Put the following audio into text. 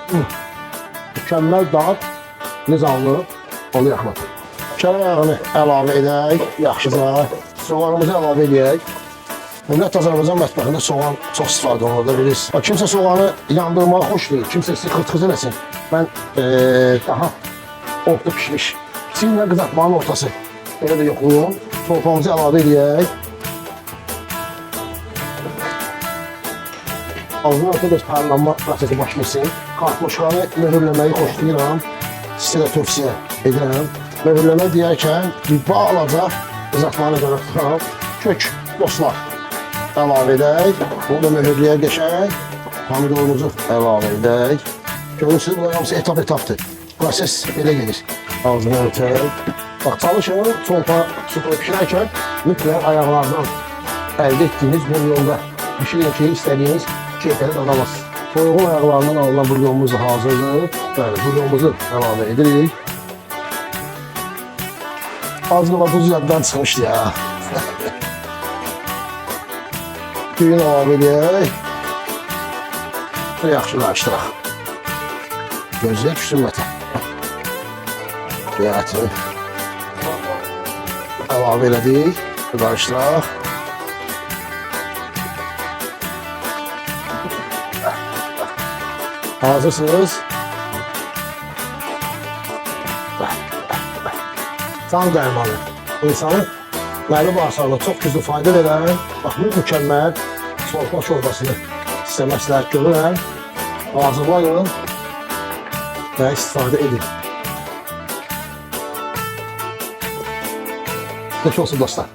Mükəmməl dad, nizamlı onu yaxmat. Kərə yağını əlavə edək, yaxşıca. Soğanımızı əlavə edək. Ümumiyyətlə Azərbaycan mətbəxində soğan çox istifadə olunur da bilirsiniz. Kimsə soğanı yandırmağı xoşlayır, kimsə istəyir xırt-xırt eləsin. Mən daha orta pişmiş, kiçiklə qızartmanın ortası. Belə də yoxlayım. Çorpamızı əlavə edək. Ağzına ortada parlanma prosesi başlasın. Kartuşkanı mühürləməyi xoşlayıram. Sizə də tövsiyə edirəm. Mühürləmə deyərkən bir balaca qızartmanı görə tutalım. Kök dostlar əlavə edək. Bunu da mühürləyək qəşəng. Pomidorumuzu əlavə edək. Görürsünüz, bunlar hamısı etap-etapdır. Proses belə gedir. Ağzını örtək. Bax, çalışın, çolpa supu pişirərkən mütləq ayaqlardan əldə etdiyiniz bulyonda pişirin ki, istədiyiniz keyfəni dadamazsınız. Soyuğun ayaqlarından alınan bulyonumuz da hazırdır. Bəli, bulyonumuzu əlavə edirik. Azlığa duz yaddan çıxmışdı ya. Düyün əlavə edək. Yaxşı qarışdıraq. Gözləyək küsünmətə. Ətini əlavə elədik. Qarışdıraq. Hazırsınız. Can dərmanı. İnsanın məli bağırsağına çox güclü fayda verən, bax, bu mükəmməl çorba şorbasını sizə məsləhət görürəm. Hazırlayın və istifadə edin. Xoş olsun dostlar.